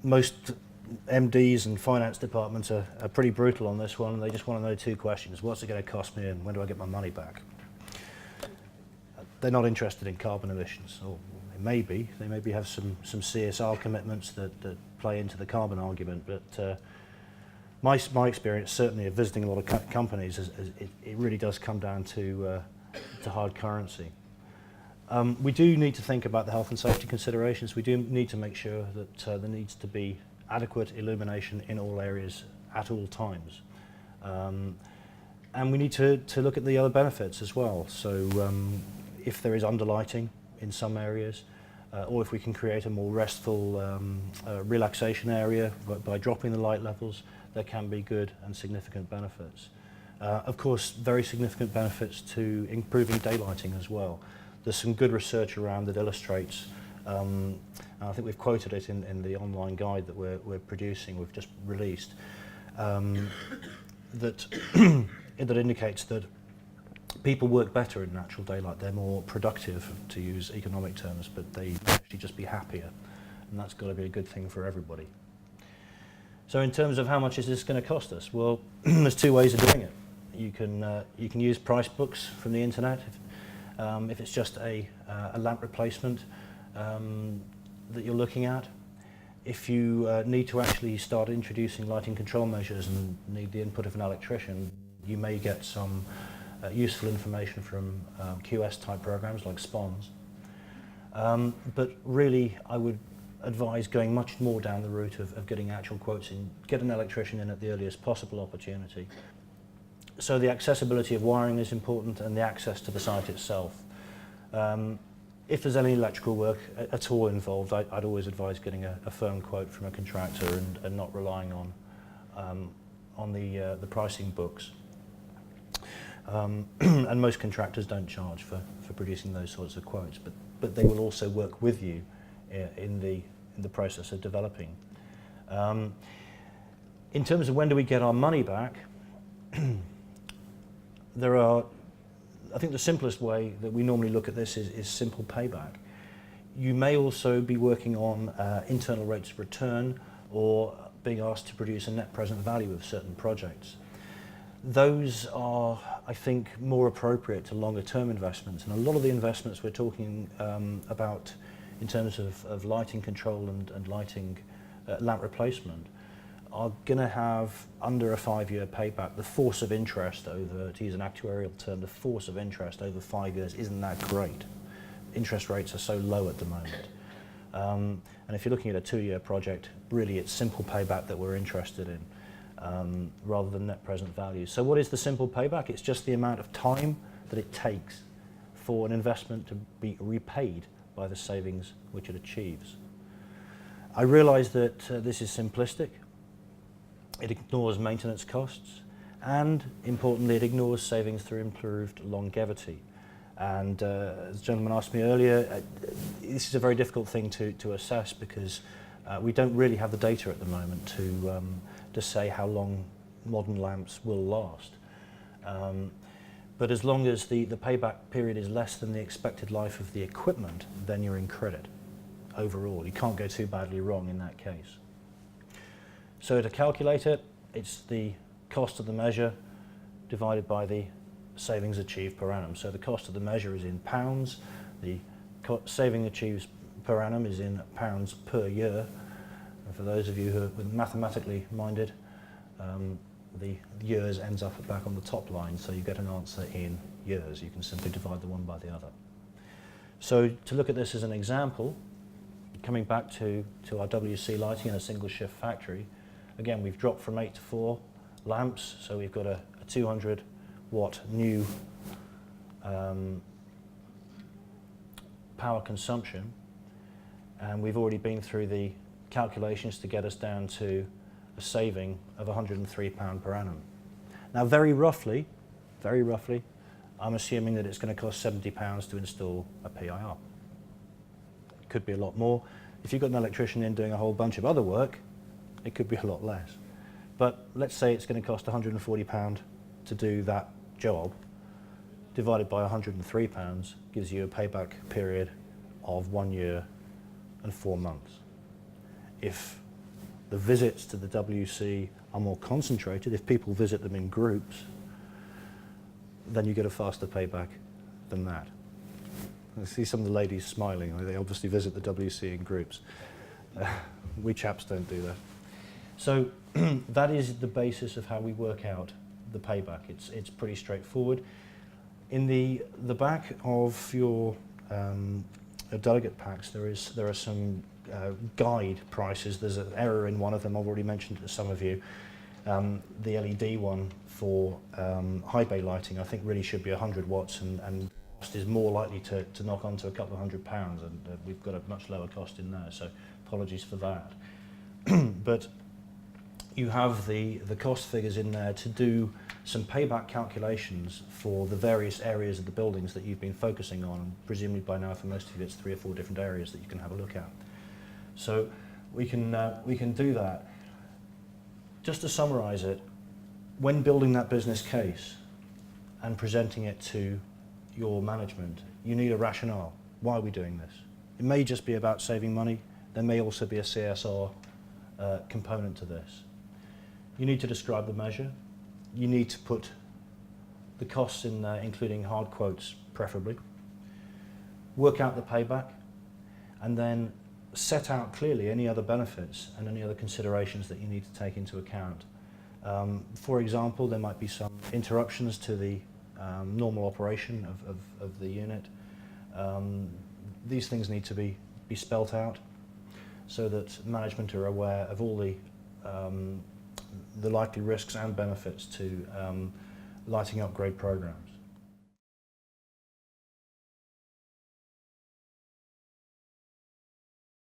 most MDs and finance departments are pretty brutal on this one. They just want to know two questions. What's it going to cost me and when do I get my money back? They're not interested in carbon emissions, or they maybe have some CSR commitments that play into the carbon argument, but my experience certainly of visiting a lot of companies is it really does come down to hard currency. We do need to think about the health and safety considerations. We do need to make sure that there needs to be adequate illumination in all areas at all times. And we need to look at the other benefits as well. So if there is underlighting in some areas, or if we can create a more restful relaxation area by dropping the light levels, there can be good and significant benefits. Of course, very significant benefits to improving daylighting as well. There's some good research around that illustrates, and I think we've quoted it in the online guide that we're producing, we've just released, that that indicates that people work better in natural daylight. They're more productive, to use economic terms, but they actually just be happier, and that's got to be a good thing for everybody. So in terms of how much is this going to cost us? Well, there's two ways of doing it. You can use price books from the internet. If it's just a lamp replacement that you're looking at. If you need to actually start introducing lighting control measures and need the input of an electrician, you may get some useful information from QS type programs like SPONS. But really I would advise going much more down the route of getting actual quotes in, get an electrician in at the earliest possible opportunity. So the accessibility of wiring is important, and the access to the site itself. If there's any electrical work at all involved, I'd always advise getting a firm quote from a contractor and not relying on the pricing books. And most contractors don't charge for producing those sorts of quotes, but they will also work with you in the process of developing. In terms of when do we get our money back, I think the simplest way that we normally look at this is simple payback. You may also be working on internal rates of return, or being asked to produce a net present value of certain projects. Those are, I think, more appropriate to longer term investments, and a lot of the investments we're talking about in terms of lighting control and lighting lamp replacement are going to have under a 5-year payback. The force of interest over, to use an actuarial term, the force of interest over 5 years isn't that great. Interest rates are so low at the moment. And if you're looking at a 2-year project, really it's simple payback that we're interested in, rather than net present value. So what is the simple payback? It's just the amount of time that it takes for an investment to be repaid by the savings which it achieves. I realise that this is simplistic. It ignores maintenance costs, and importantly it ignores savings through improved longevity. And as the gentleman asked me earlier, this is a very difficult thing to assess, because we don't really have the data at the moment to say how long modern lamps will last. But as long as the payback period is less than the expected life of the equipment, then you're in credit overall. You can't go too badly wrong in that case. So to calculate it, it's the cost of the measure divided by the savings achieved per annum. So the cost of the measure is in pounds, the saving achieved per annum is in pounds per year. And for those of you who are mathematically minded, the years ends up back on the top line, so you get an answer in years. You can simply divide the one by the other. So to look at this as an example, coming back to our WC lighting in a single shift factory, again we've dropped from 8 to 4 lamps, so we've got a 200 watt new power consumption, and we've already been through the calculations to get us down to a saving of £103 per annum. Now very roughly, I'm assuming that it's going to cost £70 to install a PIR. It could be a lot more. If you've got an electrician in doing a whole bunch of other work, it could be a lot less. But let's say it's going to cost £140 to do that job, divided by £103 gives you a payback period of 1 year and 4 months. If the visits to the WC are more concentrated, if people visit them in groups, then you get a faster payback than that. I see some of the ladies smiling. They obviously visit the WC in groups. We chaps don't do that. So that is the basis of how we work out the payback. It's pretty straightforward. In the back of your delegate packs, there are some guide prices. There's an error in one of them. I've already mentioned it to some of you. The LED one for high bay lighting, I think, really should be 100 watts, and cost is more likely to knock onto a couple of £100, and we've got a much lower cost in there. So apologies for that. But you have the cost figures in there to do some payback calculations for the various areas of the buildings that you've been focusing on. Presumably by now, for most of you, it's 3 or 4 different areas that you can have a look at. So we can do that. Just to summarise it, when building that business case and presenting it to your management, you need a rationale. Why are we doing this? It may just be about saving money. There may also be a CSR component to this. You need to describe the measure. You need to put the costs in there, including hard quotes, preferably. Work out the payback, and then set out clearly any other benefits and any other considerations that you need to take into account. For example, there might be some interruptions to the normal operation of the unit. These things need to be spelt out so that management are aware of all the likely risks and benefits to lighting upgrade programs.